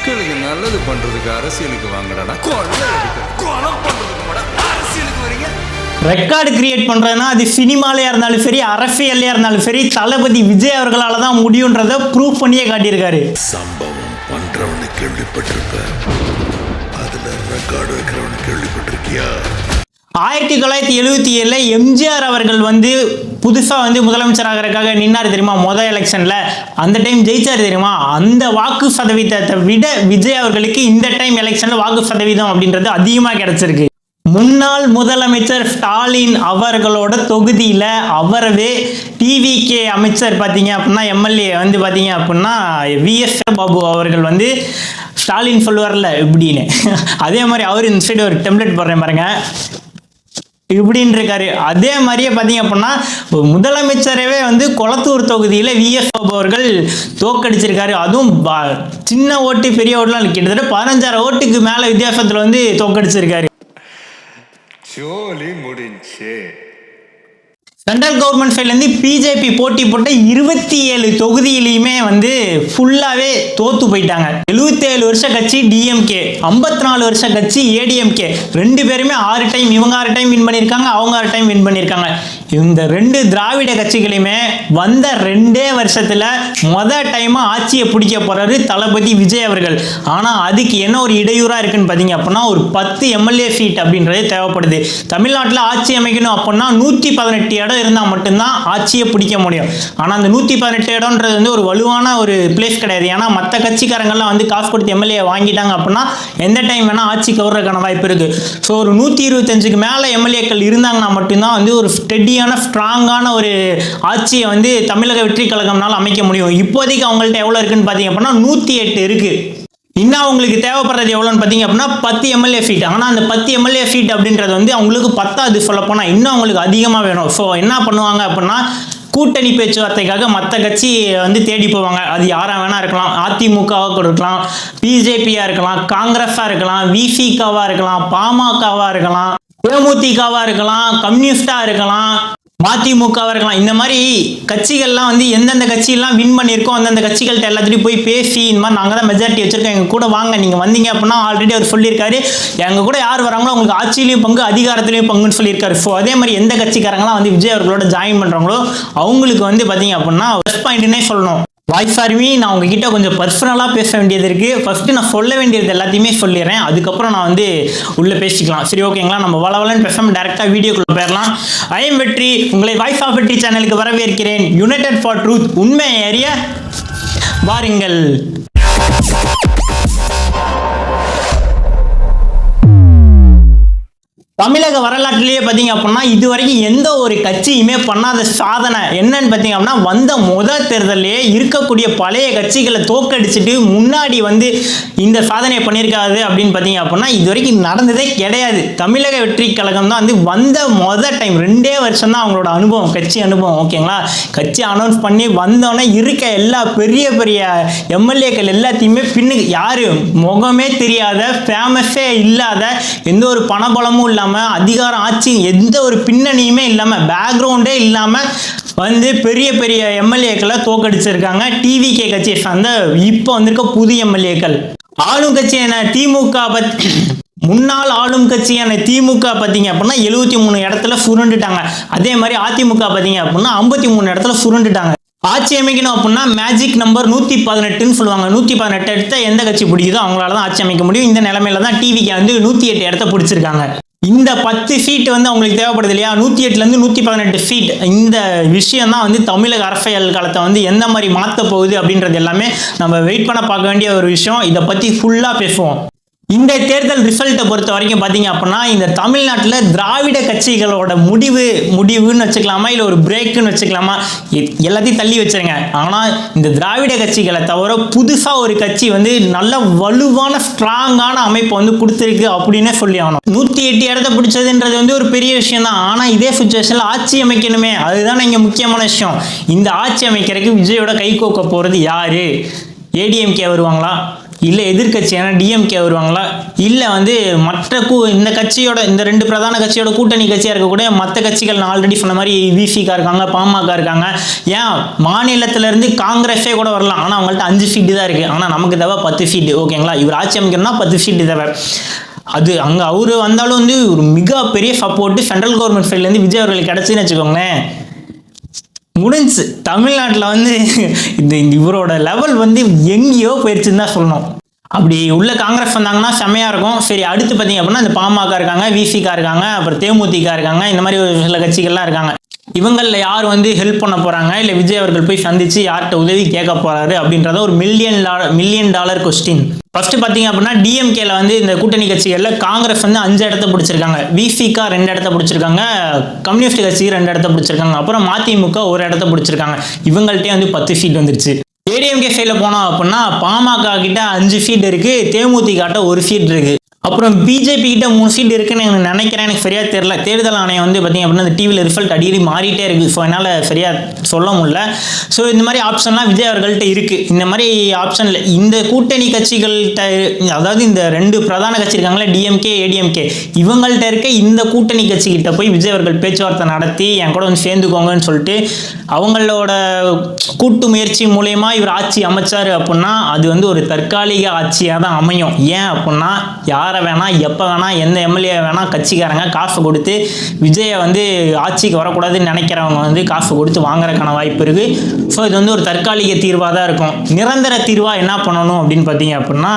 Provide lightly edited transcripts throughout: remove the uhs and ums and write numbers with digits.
மக்களுக்கு நல்லது பண்றதுக்கு அரசியலுக்கு வாங்கடா, கொலை பண்றதுக்கு கூட அரசியலுக்கு வரீங்க. ரெக்கார்டு கிரியேட் பண்றதுன்னா அது சினிமாலயா இருந்தாலும் சரி, அரசியல்லையா இருந்தாலும் சரி, தளபதி விஜய் அவர்களால தான் முடியுன்றதை ப்ரூவ் பண்ணியே காட்டியிருக்காரு. சம்பவம் பண்றவனு கேள்விப்பட்டிருப்ப, அதுல ரெக்கார்டு வைக்கிறவனு கேள்விப்பட்டிருக்கியா? 1977 எம்ஜிஆர் அவர்கள் புதுசாக முதலமைச்சர் ஆகிறதுக்காக நின்னார் தெரியுமா, மொதல் எலெக்ஷனில். அந்த டைம் ஜெயிச்சார் தெரியுமா. அந்த வாக்கு சதவீதத்தை விட விஜய் அவர்களுக்கு இந்த டைம் எலெக்ஷனில் வாக்கு சதவீதம் அப்படின்றது அதிகமாக கிடைச்சிருக்கு. முன்னாள் முதலமைச்சர் ஸ்டாலின் அவர்களோட தொகுதியில் அவரவே டிவிகே அமைச்சர் பார்த்தீங்க அப்படின்னா, எம்எல்ஏ பார்த்தீங்க அப்படின்னா விஎஸ் பாபு அவர்கள் ஸ்டாலின் சொல்லுவார்ல இப்படின்னு, அதே மாதிரி அவர் இந்த சைடு ஒரு டெம்ப்ளேட் போடுறேன் பாருங்க, இப்படின்னு இருக்காரு. அதே மாதிரியே பார்த்தீங்க அப்படின்னா முதலமைச்சரவே கொளத்தூர் தொகுதியில் விஎஸ் பாபு அவர்கள் தோக்கடிச்சிருக்காரு. அதுவும் சின்ன ஓட்டு பெரிய ஓட்டுலாம் கிட்டத்தட்ட 15,000 ஓட்டுக்கு மேலே வித்தியாசத்தில் தோக்கடிச்சிருக்காரு. சென்ட்ரல் கவர்மெண்ட் சைட்லேருந்து பிஜேபி போட்டி போட்ட 27 தொகுதியிலையுமே ஃபுல்லாகவே தோத்து போயிட்டாங்க. 77 வருஷ கட்சி டிஎம்கே, 54 வருஷ கட்சி ஏடிஎம்கே, 2 பேருமே 6 டைம், இவங்க 6 டைம் வின் பண்ணியிருக்காங்க, அவங்க 6 டைம் வின் பண்ணியிருக்காங்க. இந்த 2 திராவிட கட்சிகளையுமே வந்த 2 வருஷத்தில் மொதல் டைமாக ஆட்சியை பிடிக்க போகிறாரு தளபதி விஜய் அவர்கள். ஆனால் அதுக்கு என்ன ஒரு இடையூறாக இருக்குன்னு பார்த்தீங்க அப்படின்னா, ஒரு 10 எம்எல்ஏ சீட் அப்படின்றது தேவைப்படுது. தமிழ்நாட்டில் ஆட்சி அமைக்கணும் அப்படின்னா 118 இடம் இருந்தால் மட்டும்தான் ஆட்சியை பிடிக்க முடியும். ஆனால் அந்த 118 இடம்ன்றது ஒரு வலுவான ஒரு பிளேஸ் கிடையாது. ஏன்னா மற்ற கட்சிக்காரங்கள்லாம் காசு கொடுத்து எம்எல்ஏ வாங்கிட்டாங்க அப்படின்னா எந்த டைம் வேணால் ஆட்சி கவர்றதுக்கான வாய்ப்பு இருக்குது. ஸோ ஒரு 125க்கு மேலே எம்எல்ஏக்கள் இருந்தாங்கன்னா மட்டும்தான் ஒரு ஸ்டெடியான ஸ்ட்ராங்கான ஒரு ஆட்சியை தமிழக வெற்றி கழகம்னால அமைக்க முடியும். இப்போதைக்கு அவங்கள்ட்ட எவ்வளோ இருக்குன்னு பார்த்தீங்க அப்படின்னா 108 இருக்குது. இன்னும் அவங்களுக்கு தேவைப்படுறது எவ்வளோன்னு பார்த்தீங்க அப்படின்னா 10 எம்எல்ஏ சீட். ஆனால் அந்த 10 எம்எல்ஏ சீட் அப்படின்றது அவங்களுக்கு 10 சொல்லப்போனால் இன்னும் அவங்களுக்கு அதிகமாக வேணும். ஸோ என்ன பண்ணுவாங்க அப்படின்னா, கூட்டணி பேச்சுவார்த்தைக்காக மற்ற கட்சி தேடி போவாங்க. அது யாராக வேணா இருக்கலாம், அதிமுகவாக இருக்கலாம், பிஜேபியாக இருக்கலாம், காங்கிரஸாக இருக்கலாம், விசிகாவாக இருக்கலாம், பாமகவாக இருக்கலாம், தேமுதிகவாக இருக்கலாம், கம்யூனிஸ்டாக இருக்கலாம், மதிமுகவாக இருக்கலாம். இந்த மாதிரி கட்சிகள்லாம் எந்தெந்த கட்சியெல்லாம் வின் பண்ணியிருக்கோம் அந்தந்த கட்சிகள்கிட்ட எல்லாத்துலையும் போய் பேசி, இந்த மாதிரி நாங்கள் தான் மெஜாரிட்டி வச்சுருக்கோம், எங்கள் கூட வாங்க, நீங்கள் வந்தீங்க அப்படின்னா ஆல்ரெடி அவர் சொல்லியிருக்காரு, எங்கள் கூட யார் வராங்களோ அவங்களுக்கு ஆட்சியிலையும் பங்கு அதிகாரத்துலையும் பங்குன்னு சொல்லியிருக்காரு. ஸோ அதே மாதிரி எந்த கட்சிக்காரங்களாம் விஜய் அவர்களோட ஜாயின் பண்ணுறாங்களோ அவங்களுக்கு பார்த்தீங்க அப்படின்னா ப்ளஸ் பாயிண்ட்னே சொல்லணும். வாய்ஸ் ஆர்மி, நான் உங்ககிட்ட கொஞ்சம் பர்சனலாக பேச வேண்டியது இருக்குது. ஃபஸ்ட்டு நான் சொல்ல வேண்டியது எல்லாத்தையுமே சொல்லிடுறேன், அதுக்கப்புறம் நான் உள்ளே பேசிக்கலாம். சரி, ஓகேங்களா? நம்ம வளவலன்னு பேசாமல் டேரெக்டாக வீடியோக்குள்ளே போயிடலாம். ஐ எம் வெற்றி, உங்களை வாய்ஸ் ஆஃப் வெற்றி சேனலுக்கு வரவேற்கிறேன். யுனைடெட் ஃபார் ட்ரூத், உண்மை அறிய வாருங்கள். தமிழக வரலாற்றிலேயே பார்த்தீங்க அப்படின்னா இதுவரைக்கும் எந்த ஒரு கட்சியுமே பண்ணாத சாதனை என்னன்னு பார்த்தீங்க அப்படின்னா, வந்த முதல் தேர்தலே இருக்கக்கூடிய பழைய கட்சிகளை தோக்கடிச்சிட்டு முன்னாடி இந்த சாதனையை பண்ணியிருக்காது அப்படின்னு பார்த்தீங்க அப்படின்னா இது வரைக்கும் நடந்ததே கிடையாது. தமிழக வெற்றி கழகம் தான் வந்த முதல் டைம் 2 வருஷம் தான் அவங்களோட அனுபவம், கட்சி அனுபவம். ஓகேங்களா? கட்சி அனௌன்ஸ் பண்ணி வந்தோடனே இருக்க எல்லா பெரிய பெரிய எம்எல்ஏக்கள் எல்லாத்தையுமே பின்னுக்கு யாரு முகமே தெரியாத, ஃபேமஸே இல்லாத, எந்த ஒரு பணபலமும் இல்லாமல், அதிகாரம் ஆட்சி எந்த ஒரு பின்னணியுமே இல்லாம, பேக்ரவுண்டே இல்லாம பெரிய பெரிய எம்எல்ஏக்களை தோக்கடிச்சிருக்காங்க. டிவிகே கட்சியை சார்ந்த இப்போ வந்திருக்க புது எம்எல்ஏக்கள். ஆளும் கட்சியான திமுக முன்னாள் ஆளும் கட்சியான திமுக பார்த்தீங்க அப்படின்னா 73 இடத்துல சுருண்டுட்டாங்க. அதே மாதிரி அதிமுக பார்த்தீங்க அப்படின்னா 53 இடத்துல சுருண்டுட்டாங்க. ஆட்சி அமைக்கணும் அப்படின்னா மேஜிக் நம்பர் 118ன்னு சொல்லுவாங்க. 118 இடத்த எந்த கட்சி பிடிக்குதோ அவங்களால தான் ஆட்சி அமைக்க முடியும். இந்த நிலைமையில தான் டிவிக்கு 108 இடத்த பிடிச்சிருக்காங்க. இந்த 10 சீட் அவங்களுக்கு தேவைப்படுது இல்லையா, 108லேருந்து 118 சீட். இந்த விஷயம் தான் தமிழக அரசியல் காலத்தை எந்த மாதிரி மாற்ற போகுது அப்படின்றது எல்லாமே நம்ம வெயிட் பண்ண பார்க்க வேண்டிய ஒரு விஷயம். இதை பற்றி ஃபுல்லாக பேசுவோம். இந்த தேர்தல் ரிசல்ட்டை பொறுத்த வரைக்கும் பார்த்தீங்க அப்படின்னா, இந்த தமிழ்நாட்டில் திராவிட கட்சிகளோட முடிவுன்னு வச்சுக்கலாமா, இல்லை ஒரு பிரேக்குன்னு வச்சுக்கலாமா, எல்லாத்தையும் தள்ளி வச்சுருங்க. ஆனால் இந்த திராவிட கட்சிகளை தவிர புதுசாக ஒரு கட்சி நல்ல வலுவான ஸ்ட்ராங்கான அமைப்பை கொடுத்துருக்கு அப்படின்னே சொல்லி ஆகணும். 108 இடத்த பிடிச்சதுன்றது ஒரு பெரிய விஷயம் தான். ஆனால் இதே சுச்சுவேஷனில் ஆட்சி அமைக்கணுமே, அதுதான் இங்கே முக்கியமான விஷயம். இந்த ஆட்சி அமைக்கிறதுக்கு விஜயோட கை கோக்க போகிறது யாரு? ஏடிஎம்கே வருவாங்களா, இல்லை எதிர்கட்சியான டிஎம்கே வருவாங்களா, இல்லை வந்து மற்ற இந்த கட்சியோட இந்த 2 பிரதான கட்சியோட கூட்டணி கட்சியாக இருக்கக்கூடிய மற்ற கட்சிகள் நான் ஆல்ரெடி சொன்ன மாதிரி விசிகா இருக்காங்க, பாமக இருக்காங்க, ஏன் மாநிலத்திலேருந்து காங்கிரஸே கூட வரலாம். ஆனால் அவங்கள்ட்ட 5 சீட்டு தான் இருக்குது. ஆனால் நமக்கு தேவை 10 சீட்டு. ஓகேங்களா, இவர் ஆட்சி அமைக்கணும்னா 10 சீட்டு தேவை. அது அங்கே அவர் வந்தாலும் வந்து ஒரு மிகப்பெரிய சப்போர்ட்டு சென்ட்ரல் கவர்மெண்ட் சைட்லேருந்து விஜய் அவர்களுக்கு கிடச்சின்னு வச்சுக்கோங்களேன், முடிஞ்சு. தமிழ்நாட்டில் வந்து இவரோட லெவல் வந்து எங்கேயோ போயிடுச்சுன்னு தான் சொல்லணும். அப்படி உள்ள காங்கிரஸ் வந்தாங்கன்னா செம்மையாக இருக்கும். சரி, அடுத்து பார்த்தீங்க அப்படின்னா இந்த பாமக இருக்காங்க, விசிகா இருக்காங்க, அப்புறம் தேமுதிக இருக்காங்க, இந்த மாதிரி ஒரு சில கட்சிகள்லாம் இருக்காங்க. இவங்களில் யார் வந்து ஹெல்ப் பண்ண போகிறாங்க, இல்லை விஜய் அவர்கள் போய் சந்தித்து யார்கிட்ட உதவி கேட்க போகிறாரு அப்படின்றத ஒரு மில்லியன் டாலர் கொஸ்டின். ஃபர்ஸ்ட் பார்த்தீங்க அப்படின்னா டிஎம்கேல வந்து இந்த கூட்டணி கட்சிகளில் காங்கிரஸ் வந்து 5 இடத்த பிடிச்சிருக்காங்க, விசிகா 2 இடத்த பிடிச்சிருக்காங்க, கம்யூனிஸ்ட் கட்சி 2 இடத்த பிடிச்சிருக்காங்க, அப்புறம் மதிமுக 1 இடத்த பிடிச்சிருக்காங்க. இவங்கள்ட்டே வந்து 10 சீட் வந்துருச்சு. ஏடிஎம்கே சைடில் போனோம் அப்படின்னா பாமக கிட்ட 5 சீட் இருக்குது, தேமுதிக 1 சீட் இருக்குது, அப்புறம் பிஜேபி கிட்ட 3 சீட் இருக்குன்னு நினைக்கிறேன். எனக்கு சரியாக தெரியல. தேர்தல் ஆணையம் வந்து பார்த்தீங்க அப்படின்னா இந்த டிவியில் ரிசல்ட் அடிக்கடி மாறிட்டே இருக்குது. ஸோ என்னால் சரியாக சொல்ல முடியல. ஸோ இந்த மாதிரி ஆப்ஷன்லாம் விஜய் அவர்கள்ட்ட இருக்குது. இந்த மாதிரி ஆப்ஷனில் இந்த கூட்டணி கட்சிகள்கிட்ட, அதாவது இந்த 2 பிரதான கட்சி இருக்காங்களே டிஎம்கே ஏடிஎம்கே, இவங்கள்ட்ட இருக்க இந்த கூட்டணி கட்சிக்கிட்ட போய் விஜய் அவர்கள் பேச்சுவார்த்தை நடத்தி என் கூட வந்து சேர்ந்துக்கோங்கன்னு சொல்லிட்டு அவங்களோட கூட்டு முயற்சி மூலயமா இவர் ஆட்சி அமைச்சார் அப்படின்னா அது வந்து ஒரு தற்காலிக ஆட்சியாக தான் அமையும். ஏன் அப்படின்னா யாரை வேணா எப்போ வேணா எந்த எம்எல்ஏ வேணா கட்சிக்காரங்க காசு கொடுத்து விஜயை வந்து ஆட்சிக்கு வரக்கூடாதுன்னு நினைக்கிறவங்க வந்து காசு கொடுத்து வாங்குறதுக்கான வாய்ப்பு இருக்குது. ஸோ இது வந்து ஒரு தற்காலிக தீர்வாக தான் இருக்கும். நிரந்தர தீர்வாக என்ன பண்ணணும் அப்படின்னு பார்த்தீங்க அப்படின்னா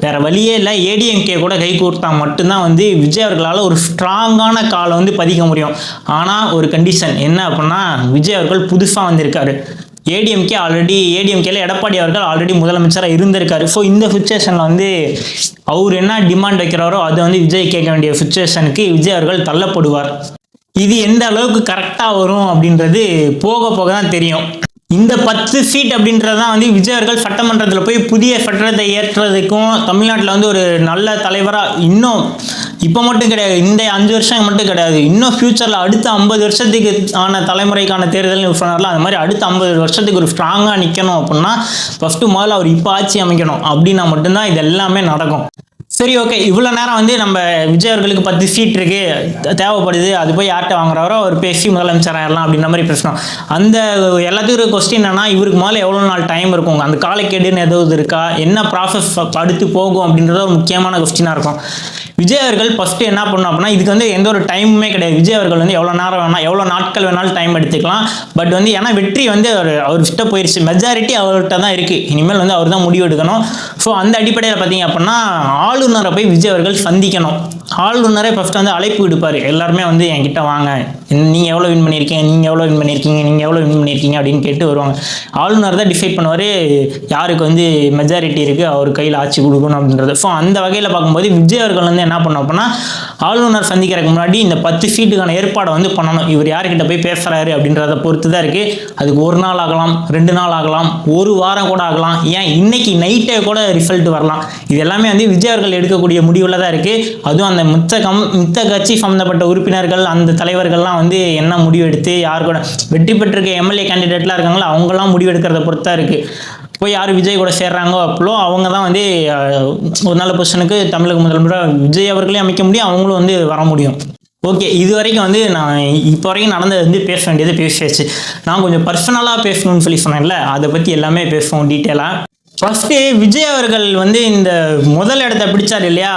வேற வழியே இல்லை, ஏடிஎம்கே கூட கை கோர்த்தா மட்டும்தான் வந்து விஜய் அவர்களால் ஒரு ஸ்ட்ராங்கான காலை வந்து பதிக்க முடியும். ஆனால் ஒரு கண்டிஷன் என்ன அப்படின்னா விஜய் அவர்கள் புதுசாக வந்திருக்காரு. ஏடிஎம்கேல எடப்பாடி அவர்கள் ஆல்ரெடி முதலமைச்சராக இருந்திருக்காரு. ஸோ இந்த சுச்சுவேஷனில் வந்து அவர் என்ன டிமாண்ட் வைக்கிறாரோ அதை வந்து விஜய் கேட்க வேண்டிய சுச்சுவேஷனுக்கு விஜய் அவர்கள் தள்ளப்படுவார். இது எந்த அளவுக்கு கரெக்டாக வரும் அப்படின்றது போக போக தான் தெரியும். இந்த 10 சீட் அப்படின்றது தான் வந்து விஜய் அவர்கள் சட்டமன்றத்தில் போய் புதிய சட்டத்தை ஏற்றுறதுக்கும் தமிழ்நாட்டில் வந்து ஒரு நல்ல தலைவராக இன்னும் இப்போ மட்டும் கிடையாது, இந்த 5 வருஷம் மட்டும் கிடையாது, இன்னும் ஃபியூச்சரில் அடுத்த 50 வருஷத்துக்கு ஆன தலைமுறைக்கான தேர்தல்னு சொன்னார்ல, அந்த மாதிரி அடுத்த 50 வருஷத்துக்கு ஒரு ஸ்ட்ராங்காக நிற்கணும் அப்படின்னா ஃபஸ்ட்டு முதல்ல அவர் இப்போ ஆட்சி அமைக்கணும். அப்படின்னா மட்டும்தான் இது எல்லாமே நடக்கும். சரி, ஓகே, இவ்வளோ நேரம் வந்து நம்ம விஜய் அவர்களுக்கு 10 சீட் இருக்குது தேவைப்படுது, அது போய் யார்கிட்ட வாங்குறாரோ அவர் பேசி முதலமைச்சர் ஆயிடலாம் அப்படின்ற மாதிரி பேசணும். அந்த எல்லாத்துக்கும் கொஸ்டின் என்னன்னா இவருக்கு மேலே எவ்வளோ நாள் டைம் இருக்கும், அந்த காலக்கெடுன்னு எதாவது இருக்கா, என்ன ப்ராசஸ் அடுத்து போகும் அப்படின்றத ஒரு முக்கியமான கொஸ்டினாக இருக்கும். விஜய் அவர்கள் ஃபஸ்ட்டு என்ன பண்ணணும் அப்படின்னா இதுக்கு வந்து எந்த ஒரு டைமுமே கிடையாது. விஜய் அவர்கள் வந்து எவ்வளோ நேரம் வேணால் எவ்வளோ நாட்கள் வேணாலும் டைம் எடுத்துக்கலாம். பட் வந்து ஏன்னா வெற்றி வந்து அவர்கிட்ட போயிடுச்சு, மெஜாரிட்டி அவர்கிட்ட தான் இருக்குது, இனிமேல் வந்து அவர் தான் முடிவு எடுக்கணும். ஸோ அந்த அடிப்படையில் பார்த்தீங்க அப்படின்னா ஆளுநரை போய் விஜய் அவர்கள் சந்திக்கணும். ஆளுநரே ஃபஸ்ட்டு வந்து அழைப்பு விடுப்பார், எல்லாருமே வந்து என்கிட்ட வாங்க, நீங்கள் எவ்வளோ வின் பண்ணியிருக்கீங்க, நீங்கள் எவ்வளோ வின் பண்ணியிருக்கீங்க அப்படின்னு கேட்டு வருவாங்க. ஆளுநர் தான் டிசைட் பண்ணுவார் யாருக்கு வந்து மெஜாரிட்டி இருக்குது அவர் கையில் ஆட்சி கொடுக்கணும் அப்படின்றது. ஸோ அந்த வகையில் பார்க்கும்போது விஜய் அவர்கள் வந்து என்ன பண்ணோம் அப்படின்னா ஆளுநர் சந்திக்கிறதுக்கு முன்னாடி இந்த 10 சீட்டுக்கான ஏற்பாடை வந்து பண்ணணும். இவர் யார்கிட்ட போய் பேசுகிறாரு அப்படின்றத பொறுத்து தான் இருக்குது. அதுக்கு 1 நாள் ஆகலாம், 2 நாள் ஆகலாம், 1 வாரம் கூட ஆகலாம், ஏன் இன்னைக்கு நைட்டே கூட ரிசல்ட் வரலாம். இது எல்லாமே வந்து விஜய் அவர்கள் எடுக்கக்கூடிய முடிவில் தான் இருக்குது. அதுவும் அந்த மித்த கட்சி சம்மந்தப்பட்ட உறுப்பினர்கள் அந்த தலைவர்கள்லாம் வந்து என்ன முடிவு எடுத்து யார் கூட வெற்றி பெற்றிருக்க எம்எல்ஏ கேண்டிடேட்லாம் இருக்காங்களோ அவங்களாம் முடிவு எடுக்கிறத பொறுத்து தான் இருக்குது. போய் யார் விஜய் கூட சேர்றாங்களோ அப்போ அவங்க தான் வந்து ஒரு நல்ல பொசிஷனுக்கு தமிழக முதல்வராக விஜய் அவர்களே அமைக்க முடியும், அவங்களும் வந்து வர முடியும். ஓகே, இது வரைக்கும் வந்து நான் இப்போ வரைக்கும் நடந்தது வந்து பேச வேண்டியது பேசியாச்சு. நான் கொஞ்சம் பர்சனலாக பேசணும்னு சொன்னேன்ல, அதை பற்றி எல்லாமே பேசுவோம் டீட்டெயிலாக. ஃபஸ்ட்டு விஜய் அவர்கள் வந்து இந்த முதல் இடத்த பிடிச்சார் இல்லையா,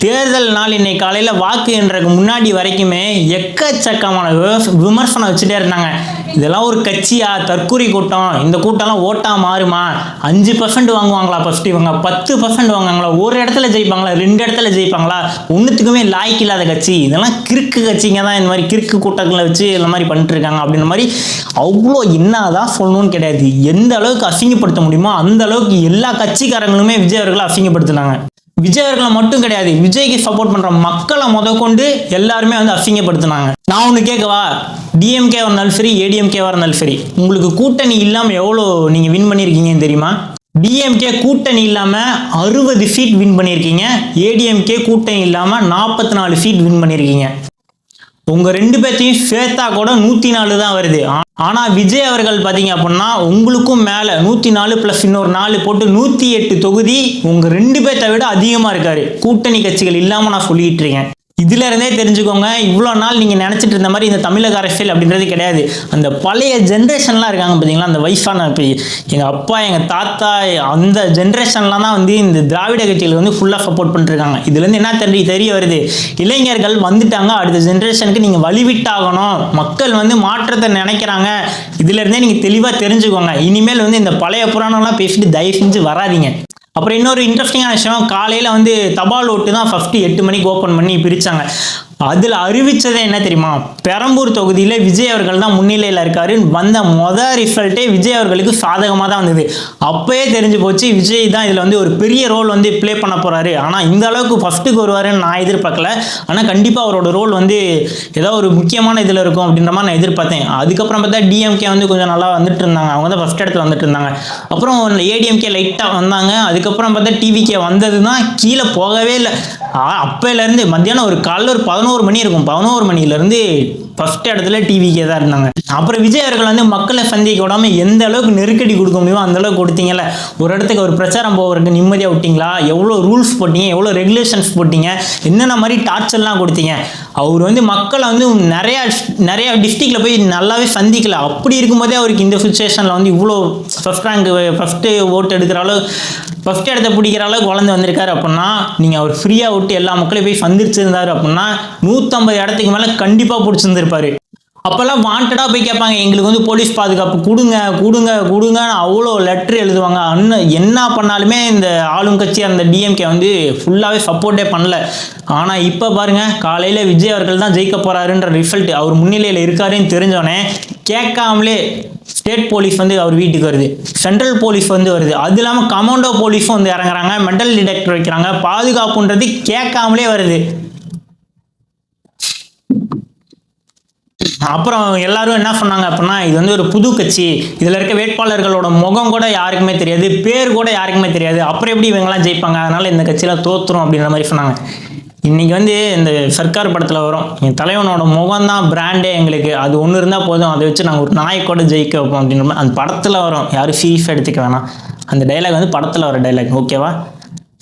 தேர்தல் நாள் இன்னைக்கு காலையில் வாக்கு என்றதுக்கு முன்னாடி வரைக்குமே எக்கச்சக்கமான விமர்சனம் வச்சுட்டே இருந்தாங்க. இதெல்லாம் ஒரு கட்சியா, தற்கூரி கூட்டம், இந்த கூட்டம்லாம் ஓட்டாக மாறுமா, 5% வாங்குவாங்களா, ஃபஸ்ட்டு இவங்க 10% வாங்குவாங்களா, ஒரு இடத்துல ஜெயிப்பாங்களா, 2 இடத்துல ஜெயிப்பாங்களா, ஒன்றுத்துக்குமே லாய்க்கு இல்லாத கட்சி, இதெல்லாம் கிறுக்கு கட்சிங்க தான் இந்த மாதிரி கிறுக்கு கூட்டங்களை வச்சு இந்த மாதிரி பண்ணிட்டு இருக்காங்க அப்படின்ற மாதிரி அவ்வளோ என்னதான் சொல்லணும்னு கிடையாது. எந்த அளவுக்கு அசிங்கப்படுத்த முடியுமோ அந்த அளவுக்கு எல்லா கட்சிக்காரங்களுமே விஜய் அவர்களை அசிங்கப்படுத்தினாங்க. விஜய் அவர்களை மட்டும் கிடையாது, விஜய்க்கு சப்போர்ட் பண்ற மக்களை முதற்கொண்டு எல்லாருமே வந்து அசிங்கப்படுத்தினாங்க. நான் ஒன்று கேட்கவா, டிஎம்கே இருந்தாலும் சரி ஏடிஎம்கேவா இருந்தாலும் சரி, உங்களுக்கு கூட்டணி இல்லாமல் எவ்வளோ நீங்கள் வின் பண்ணியிருக்கீங்கன்னு தெரியுமா? டிஎம்கே கூட்டணி இல்லாமல் 60 சீட் வின் பண்ணியிருக்கீங்க, ஏடிஎம்கே கூட்டணி இல்லாமல் 44 சீட் வின் பண்ணியிருக்கீங்க. உங்க 2 பேர்த்தையும் சேர்த்தா கூட 104 தான் வருது. ஆனா விஜய் அவர்கள் பாத்தீங்க அப்படின்னா உங்களுக்கும் மேல 104 பிளஸ் இன்னொரு 4 போட்டு 108 தொகுதி உங்க 2 பேர்த்தை விட அதிகமா இருக்காரு. கூட்டணி கட்சிகள் இல்லாம நான் சொல்லிட்டு இருக்கேன். இதுல இருந்தே தெரிஞ்சுக்கோங்க, இவ்வளோ நாள் நீங்க நினைச்சிட்டு இருந்த மாதிரி இந்த தமிழக அரசியல் அப்படின்றது கிடையாது. அந்த பழைய ஜென்ரேஷன்லாம் இருக்காங்க பார்த்தீங்களா, அந்த வயசான எங்க அப்பா எங்க தாத்தா அந்த ஜென்ரேஷன்லாம் தான் வந்து இந்த திராவிட கட்சிகள் வந்து ஃபுல்லா சப்போர்ட் பண்ணிட்டு இருக்காங்க. இதுல இருந்து என்ன தெரிய வருது, இளைஞர்கள் வந்துட்டாங்க, அடுத்த ஜென்ரேஷனுக்கு நீங்க வழிவிட்டாகணும், மக்கள் வந்து மாற்றத்தை நினைக்கிறாங்க. இதுல இருந்தே நீங்க தெளிவா தெரிஞ்சுக்கோங்க. இனிமேல் வந்து இந்த பழைய புராணம்லாம் பேசிட்டு தயவு செஞ்சு வராதிங்க. அப்புறம் இன்னொரு இன்ட்ரெஸ்டிங்கான விஷயம், காலையில் வந்து தபால் ஓட்டு தான் ஃபஸ்ட்டு 8 மணிக்கு ஓப்பன் பண்ணி பிரித்தாங்க. அதில் அறிவித்ததே என்ன தெரியுமா, பெரம்பூர் தொகுதியில் விஜய் அவர்கள் தான் முன்னிலையில் இருக்காரு. வந்த ரிசல்ட்டே விஜய் அவர்களுக்கு சாதகமாக தான் வந்தது. அப்போயே தெரிஞ்சு போச்சு விஜய் தான் இதில் வந்து ஒரு பெரிய ரோல் வந்து ப்ளே பண்ண போகிறாரு. ஆனால் இந்த அளவுக்கு ஃபஸ்ட்டுக்கு வருவாருன்னு நான் எதிர்பார்க்கல. ஆனால் கண்டிப்பாக அவரோட ரோல் வந்து ஏதோ ஒரு முக்கியமான இதில் இருக்கும் அப்படின்ற மாதிரி நான் எதிர்பார்த்தேன். அதுக்கப்புறம் பார்த்தா டிஎம்கே வந்து கொஞ்சம் நல்லா வந்துட்டு இருந்தாங்க, அவங்க தான் ஃபஸ்ட் இடத்துல வந்துட்டு இருந்தாங்க. அப்புறம் ஏடிஎம்கே லைட்டாக வந்தாங்க. அதுக்கப்புறம் பார்த்தா டிவிகே வந்தது தான் கீழே போகவே இல்லை. அப்போலேருந்து மத்தியானம் ஒரு காலையில் ஒரு 11 மணி இருக்கும், 11 மணிலேருந்து ஃபர்ஸ்ட் இடத்துல டிவிக்கே தான் இருந்தாங்க. அப்புறம் விஜய் அவர்கள் வந்து மக்களை சந்திக்க விடாமல் எந்த அளவுக்கு நெருக்கடி கொடுக்க முடியுமோ அந்த அளவுக்கு கொடுத்தீங்கல்ல. ஒரு இடத்துக்கு ஒரு பிரச்சாரம் போகிறதுக்கு நிம்மதியாக விட்டீங்களா, எவ்வளோ ரூல்ஸ் போட்டீங்க, எவ்வளோ ரெகுலேஷன்ஸ் போட்டீங்க, என்னென்ன மாதிரி டார்ச்சர்லாம் கொடுத்தீங்க. அவர் வந்து மக்களை வந்து நிறையா டிஸ்ட்ரிக்டில் போய் நல்லாவே சந்திக்கல. அப்படி இருக்கும்போதே அவருக்கு இந்த சுச்சுவேஷனில் வந்து இவ்வளோ ஃபர்ஸ்ட் ரேங்க் ஃபஸ்ட்டு ஓட்டு எடுக்கிற அளவு ஃபஸ்ட் இடத்த பிடிக்கிற அளவுக்கு வளர்ந்து வந்திருக்காரு அப்படின்னா, நீங்கள் அவர் ஃப்ரீயாக விட்டு எல்லா மக்களையும் போய் சந்திச்சிருந்தாரு அப்படின்னா 150 இடத்துக்கு மேலே கண்டிப்பாக பிடிச்சிருந்துருப்பாரு. அப்போல்லாம் வாண்டடாக போய் கேட்பாங்க, எங்களுக்கு வந்து போலீஸ் பாதுகாப்பு கொடுங்க கொடுங்க கொடுங்கன்னு அவ்வளோ லெட்ரு எழுதுவாங்க. என்ன பண்ணாலுமே இந்த ஆளும் கட்சி அந்த டிஎம்கே வந்து ஃபுல்லாகவே சப்போர்ட்டே பண்ணல. ஆனால் இப்போ பாருங்கள், காலையில் விஜய் அவர்கள் தான் ஜெயிக்க போகிறாருன்ற ரிசல்ட் அவர் முன்னிலையில் இருக்காருன்னு தெரிஞ்சோடனே கேட்காமலே ஸ்டேட் போலீஸ் வந்து அவர் வீட்டுக்கு வருது, சென்ட்ரல் போலீஸ் வந்து வருது, அது இல்லாமல் கமாண்டோ போலீஸும் வந்து இறங்குறாங்க, மெட்டல் டிடெக்டர் வைக்கிறாங்க, பாதுகாப்புன்றது கேட்காமலே வருது. அப்புறம் எல்லாரும் என்ன சொன்னாங்க அப்படின்னா, இது வந்து ஒரு புது கட்சி, இதில் இருக்க வேட்பாளர்களோட முகம் கூட யாருக்குமே தெரியாது, பேர் கூட யாருக்குமே தெரியாது, அப்புறம் எப்படி இவங்கெல்லாம் ஜெயிப்பாங்க, அதனால இந்த கட்சியில் தோத்துரும் அப்படின்ற மாதிரி சொன்னாங்க. இன்றைக்கி வந்து இந்த சர்க்கார் படத்தில் வரும், என் தலைவனோட முகம் தான் பிராண்டே எங்களுக்கு, அது ஒன்று இருந்தால் போதும், அதை வச்சு நாங்கள் ஒரு நாய்க்கூட ஜெயிக்க வைப்போம் அப்படின்ற மாதிரி அந்த படத்தில் வரும். யாரும் சீரியஸாக எடுத்துக்க வேணாம், அந்த டைலாக் வந்து படத்தில் வர டைலாக், ஓகேவா?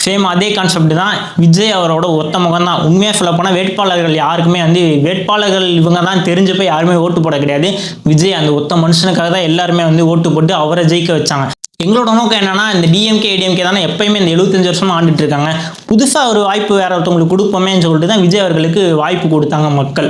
சேம் அதே கான்செப்ட் தான். விஜய் அவரோட ஒத்த முகம் தான். உண்மையாக சொல்ல போனால் வேட்பாளர்கள் யாருக்குமே வந்து வேட்பாளர்கள் இவங்க தான் தெரிஞ்சு போய் யாருமே ஓட்டு போட கிடையாது. விஜய் அந்த ஒத்த மனுஷனுக்காக தான் எல்லாருமே வந்து ஓட்டு போட்டு அவரை ஜெயிக்க வச்சாங்க. எங்களோட நோக்கம் என்னன்னா, இந்த டிஎம்கே ஏடிஎம்கே தானே எப்பயுமே இந்த 75 வருஷமா ஆண்டுட்டு இருக்காங்க, புதுசாக ஒரு வாய்ப்பு வேற ஒருத்தவங்களுக்கு கொடுப்போமேன்னு சொல்லிட்டு தான் விஜய் அவர்களுக்கு வாய்ப்பு கொடுத்தாங்க மக்கள்.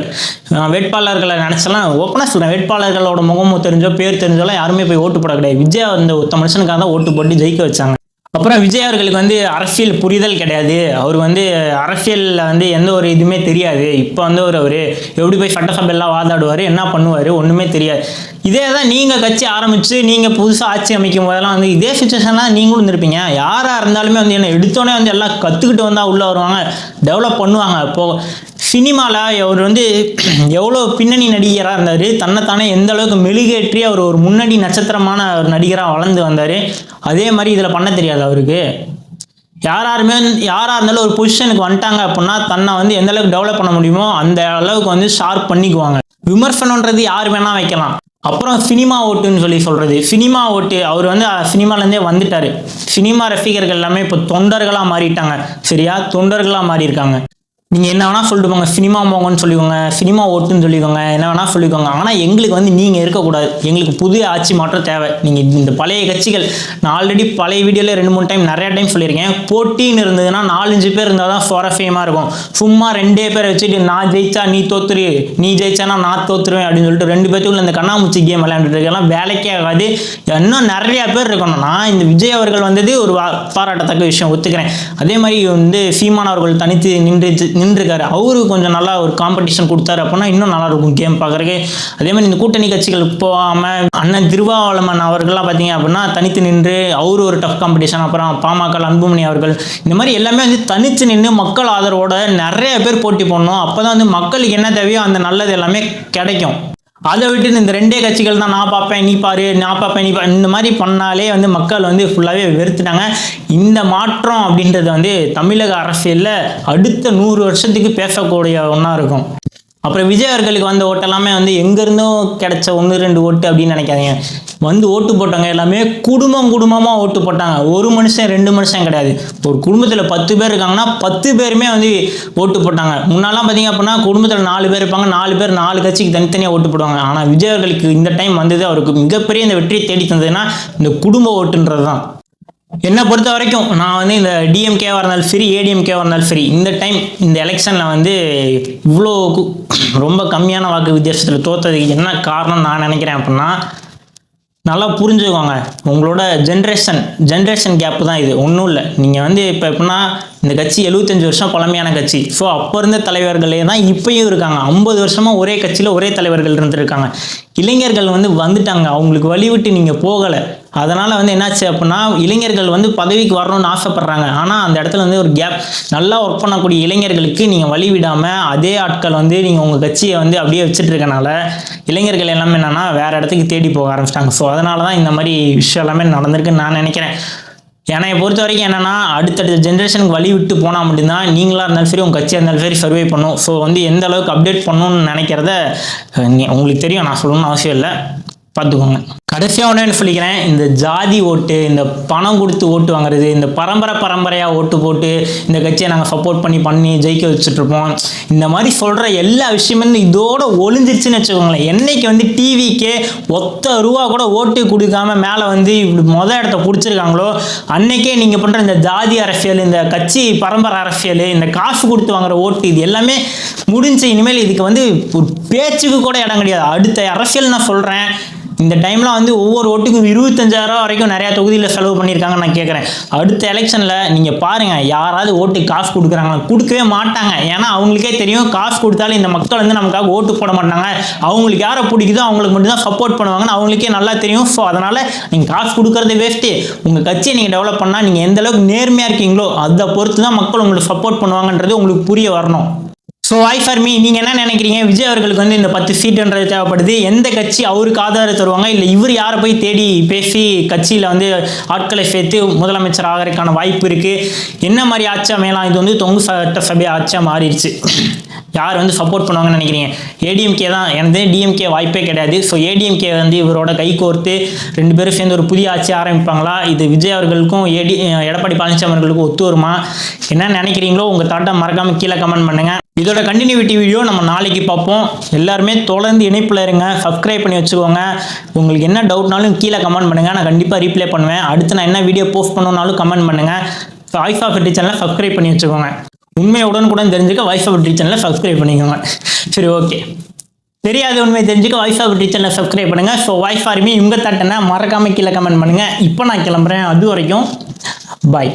வேட்பாளர்களை நினச்சலாம் ஓப்பனாக சொல்கிறேன், வேட்பாளர்களோட முகமும் தெரிஞ்சோ பேர் தெரிஞ்சோலாம் யாருமே போய் ஓட்டு போட கிடையாது. விஜய் அந்த ஒத்த மனுஷனுக்காக தான் ஓட்டு போட்டு ஜெயிக்க வச்சாங்க. அப்புறம் விஜய் அவர்களுக்கு வந்து அரசியல் புரிதல் கிடையாது, அவர் வந்து அரசியலில் வந்து எந்த ஒரு இதுவுமே தெரியாது. இப்போ வந்து அவர் எப்படி போய் சட்டசபையெல்லாம் வாதாடுவார், என்ன பண்ணுவார், ஒன்றுமே தெரியாது. இதே தான் நீங்கள் கட்சி ஆரம்பித்து நீங்கள் புதுசாக ஆட்சி அமைக்கும் போதெல்லாம் வந்து இதே சுச்சுவேஷன்லாம் நீங்களும் இருந்திருப்பீங்க. யாராக இருந்தாலுமே வந்து என்ன எடுத்தோடனே வந்து எல்லாம் கற்றுக்கிட்டு வந்தால் உள்ளே வருவாங்க, டெவலப் பண்ணுவாங்க. இப்போது சினிமாவில் அவர் வந்து எவ்வளோ பின்னணி நடிகராக இருந்தார், தன்னைத்தானே எந்த அளவுக்கு மெழுகேற்றி அவர் ஒரு முன்னணி நட்சத்திரமான ஒரு நடிகராக வளர்ந்து வந்தார். அதே மாதிரி இதில் பண்ண தெரியாது அவருக்கு. யாராக இருந்தாலும் ஒரு பொசிஷனுக்கு வந்துட்டாங்க அப்படின்னா தன்னை வந்து எந்த அளவுக்கு டெவலப் பண்ண முடியுமோ அந்த அளவுக்கு வந்து ஷார்ப் பண்ணிக்குவாங்க. விமர்சனன்றது யார் வேணால் வைக்கலாம். அப்புறம் சினிமா ஓட்டுன்னு சொல்கிறது, சினிமா ஓட்டு அவர் வந்து சினிமாலேருந்தே வந்துட்டார். சினிமா ரசிகர்கள் எல்லாமே இப்போ தொண்டர்களாக மாறிட்டாங்க, சரியா? தொண்டர்களாக மாறியிருக்காங்க. நீங்கள் என்ன வேணால் சொல்லிட்டு போங்க, சினிமா மோகன்னு சொல்லிக்கோங்க, சினிமா ஓட்டுன்னு சொல்லிக்கோங்க, என்ன வேணால் சொல்லிக்கோங்க. ஆனால் எங்களுக்கு வந்து நீங்கள் இருக்கக்கூடாது, எங்களுக்கு புது ஆட்சி மாற்றம் தேவை. நீங்கள் இந்த பழைய கட்சிகள், நான் ஆல்ரெடி பழைய வீடியோவில் 2-3 டைம் நிறையா டைம் சொல்லியிருக்கேன், போட்டின்னு இருந்ததுன்னா 4-5 பேர் இருந்தால் தான் சுவாரஸ்யமாக இருக்கும். சும்மா 2 பேரை வச்சுட்டு நான் ஜெயிச்சா நீ தோத்துரு, நீ ஜெயிச்சானா நான் தோத்துருவேன் அப்படின்னு சொல்லிட்டு 2 பேத்துக்குள்ள இந்த கண்ணாமூச்சி கேம் விளையாண்டுட்டு இருக்கலாம், வேலைக்கே ஆகாது. இன்னும் நிறையா பேர் இருக்கணும். நான் இந்த விஜய் அவர்கள் வந்தது ஒரு பாராட்டத்தக்க விஷயம், ஒத்துக்கிறேன். அதே மாதிரி வந்து சீமான் அவர்கள் தனித்து நின்றுருக்காரு, அவருக்கு கொஞ்சம் நல்லா ஒரு காம்படிஷன் கொடுத்தாரு அப்படின்னா இன்னும் நல்லா இருக்கும் கேம் பார்க்குறதுக்கு. அதே மாதிரி இந்த கூட்டணி கட்சிகள் போகாமல் அண்ணன் திருவாவளவன் அவர்கள்லாம் பார்த்தீங்க அப்படின்னா தனித்து நின்று அவரு ஒரு டஃப் காம்படிஷன். அப்புறம் பாமக அன்புமணி அவர்கள், இந்த மாதிரி எல்லாமே வந்து தனித்து நின்று மக்கள் ஆதரவோட நிறைய பேர் போட்டி போடணும். அப்போ தான் வந்து மக்களுக்கு என்ன தேவையோ அந்த நல்லது எல்லாமே கிடைக்கும். அதை விட்டு இந்த 2 கட்சிகள் தான் நான் பார்ப்பேன் நீ பாரு, நான் பார்ப்பேன் நீ இந்த மாதிரி பண்ணாலே வந்து மக்கள் வந்து ஃபுல்லாகவே வெறுத்துட்டாங்க. இந்த மாற்றம் அப்படின்றது வந்து தமிழக அரசியலில் அடுத்த 100 வருஷத்துக்கு பேசக்கூடிய ஒன்றா இருக்கும். அப்புறம் விஜய் அவர்களுக்கு வந்த ஓட்டு எல்லாமே வந்து எங்கேருந்தும் கிடைச்ச 1-2 ஓட்டு அப்படின்னு நினைக்காதீங்க. வந்து ஓட்டு போட்டவங்க எல்லாமே குடும்பமாக ஓட்டு போட்டாங்க. ஒரு மனுஷன் 2 மனுஷன் கிடையாது. ஒரு குடும்பத்தில் 10 பேர் இருக்காங்கன்னா 10 பேருமே வந்து ஓட்டு போட்டாங்க. முன்னாலாம் பார்த்தீங்க அப்படின்னா குடும்பத்தில் 4 பேர் இருப்பாங்க, 4 பேர் 4 கட்சிக்கு தனித்தனியாக ஓட்டு போடுவாங்க. ஆனால் விஜய் அவர்களுக்கு இந்த டைம் வந்தது அவருக்கு மிகப்பெரிய இந்த வெற்றியை தேடி தந்ததுன்னா இந்த குடும்ப ஓட்டுன்றது தான். என்னை பொறுத்த வரைக்கும் நான் வந்து இந்த டிஎம்கேவாக இருந்தாலும் சரி, ஏடிஎம்கேவாக இருந்தாலும் சரி, இந்த டைம் இந்த எலெக்ஷனில் வந்து இவ்வளோ ரொம்ப கம்மியான வாக்கு வித்தியாசத்தில் தோற்றதுக்கு என்ன காரணம் நான் நினைக்கிறேன் அப்படின்னா, நல்லா புரிஞ்சுக்கோங்க. உங்களோட ஜென்ரேஷன் கேப்பு தான் இது, ஒன்றும் இல்லை. நீங்கள் வந்து இப்போ எப்படின்னா இந்த கட்சி 75 வருஷம் பழமையான கட்சி. ஸோ அப்போ இருந்த தலைவர்களே தான் இப்பயும் இருக்காங்க. 50 வருஷமாக ஒரே கட்சியில் ஒரே தலைவர்கள் இருந்திருக்காங்க. இளைஞர்கள் வந்து வந்துட்டாங்க, அவங்களுக்கு வழிவிட்டு நீங்கள் போகலை. அதனால் வந்து என்னாச்சு அப்படின்னா இளைஞர்கள் வந்து பதவிக்கு வரணும்னு ஆசைப்பட்றாங்க. ஆனால் அந்த இடத்துல வந்து ஒரு கேப். நல்லா ஒர்க் பண்ணக்கூடிய இளைஞர்களுக்கு நீங்கள் வழி விடாமல் அதே ஆட்கள் வந்து நீங்கள் உங்கள் கட்சியை வந்து அப்படியே வச்சுட்டு இருக்கனால இளைஞர்கள் எல்லாமே என்னென்னா வேறு இடத்துக்கு தேடி போக ஆரம்பிச்சிட்டாங்க. ஸோ அதனால தான் இந்த மாதிரி விஷயம் எல்லாமே நடந்திருக்குன்னு நான் நினைக்கிறேன். என்னை பொறுத்த வரைக்கும் என்னென்னா அடுத்தடுத்த ஜென்ரேஷனுக்கு வழி விட்டு போனால் மட்டும்தான் நீங்களாக இருந்தாலும் சரி, உங்கள் கட்சியாக இருந்தாலும் சரி சர்வே பண்ணும். ஸோ வந்து எந்த அளவுக்கு அப்டேட் பண்ணணும்னு நினைக்கிறத உங்களுக்கு தெரியும், நான் சொல்லணும்னு அவசியம் இல்லை, பார்த்துக்கோங்க. கடைசியாக ஒன்று சொல்லிக்கிறேன், இந்த ஜாதி ஓட்டு, இந்த பணம் கொடுத்து ஓட்டு வாங்குறது, இந்த பரம்பரையாக ஓட்டு போட்டு இந்த கட்சியை நாங்கள் சப்போர்ட் பண்ணி ஜெயிக்க வச்சுட்ருப்போம், இந்த மாதிரி சொல்கிற எல்லா விஷயமும் இதோட ஒளிஞ்சிருச்சுன்னு வச்சுக்கோங்களேன். என்னைக்கு வந்து டிவிக்கே ₹1 கூட ஓட்டு கொடுக்காம மேலே வந்து இப்படி இடத்த பிடிச்சிருக்காங்களோ அன்னைக்கே நீங்கள் பண்ணுற இந்த ஜாதி அரசியல், இந்த கட்சி பரம்பரை அரசியல், இந்த காசு கொடுத்து வாங்குற ஓட்டு, இது எல்லாமே முடிஞ்சு. இனிமேல் இதுக்கு வந்து ஒரு பேச்சுக்கு கூட இடம் கிடையாது. அடுத்த அரசியல் நான் சொல்கிறேன், இந்த டைமில் வந்து ஒவ்வொரு ஓட்டுக்கும் 25,000 வரைக்கும் நிறையா தொகுதியில் செலவு பண்ணியிருக்காங்கன்னு நான் கேட்குறேன். அடுத்த எலெக்ஷனில் நீங்கள் பாருங்கள், யாராவது ஓட்டுக்கு காசு கொடுக்குறாங்களா? கொடுக்கவே மாட்டாங்க. ஏன்னா அவங்களுக்கே தெரியும் காசு கொடுத்தாலும் இந்த மக்கள் வந்து நமக்காக ஓட்டு போட மாட்டாங்க, அவங்களுக்கு யாரை பிடிக்குதோ அவங்களுக்கு மட்டும்தான் சப்போர்ட் பண்ணுவாங்கன்னு அவங்களுக்கே நல்லா தெரியும். ஸோ அதனால் நீங்கள் காசு கொடுக்குறது வேஸ்ட்டு. உங்கள் கட்சியை நீங்கள் டெவலப் பண்ணால் நீங்கள் எந்த அளவுக்கு நேர்மையாக இருக்கீங்களோ அதை பொறுத்து தான் மக்கள் உங்களுக்கு சப்போர்ட் பண்ணுவாங்கன்றது உங்களுக்கு புரிய வரணும். ஸோ வாய் ஃபார் மீ, நீங்கள் என்ன நினைக்கிறீங்க? விஜய் அவர்களுக்கு வந்து இந்த 10 சீட்டுன்றது தேவைப்படுது. எந்த கட்சி அவருக்கு ஆதரவு தருவாங்க, இல்லை இவர் யாரை போய் தேடி பேசி கட்சியில் வந்து ஆட்களை சேர்த்து முதலமைச்சர் ஆகிறதுக்கான வாய்ப்பு இருக்குது? என்ன மாதிரி ஆட்சி அமையலாம்? இது வந்து தொங்கு சட்டசபை ஆட்சியாக மாறிடுச்சு. யார் வந்து சப்போர்ட் பண்ணுவாங்கன்னு நினைக்கிறீங்க? ஏடிஎம்கே தான். எனக்கு டிஎம்கே வாய்ப்பே கிடையாது. ஸோ ஏடிஎம்கே வந்து இவரோட கை கோர்த்து 2 பேரும் சேர்ந்து ஒரு புதிய ஆட்சி ஆரம்பிப்பாங்களா? இது விஜய் அவர்களுக்கும் எடப்பாடி பழனிசாமி அவர்களுக்கும் ஒத்து வருமா? என்ன நினைக்கிறீங்களோ உங்கள் தாட்டை மறக்காமல் கீழே கமெண்ட் பண்ணுங்கள். இதோட கண்டினியூட்டி வீடியோ நம்ம நாளைக்கு பார்ப்போம். எல்லாருமே தொடர்ந்து இணைப்பில் இருங்க, சப்ஸ்கிரைப் பண்ணி வச்சுக்கோங்க. உங்களுக்கு என்ன டவுட்னாலும் கீழே கமெண்ட் பண்ணுங்கள், நான் கண்டிப்பாக ரீப்ளை பண்ணுவேன். அடுத்து நான் என்ன வீடியோ போஸ்ட் பண்ணணும்னாலும் கமெண்ட் பண்ணுங்கள். வாய்ஸ் ஆஃப் வெற்றி சேனலை சப்ஸ்கிரைப் பண்ணி வச்சுக்கோங்க. உண்மையை உடனுக்குடன் தெரிஞ்சுக்க வாய்ஸ் ஆஃப் வெற்றி சேனலை சப்ஸ்கிரைப் பண்ணிக்கோங்க. சரி, ஓகே. தெரியாத உண்மையை தெரிஞ்சுக்க வாய்ஸ் ஆஃப் வெற்றி சேனலை சப்ஸ்கிரைப் பண்ணுங்கள். ஸோ வாய்ஸ் ஃபார் மீ உங்கள் தட்டனை மறக்காமல் கீழே கமெண்ட் பண்ணுங்கள். இப்போ நான் கிளம்புறேன். அது வரைக்கும் பாய்.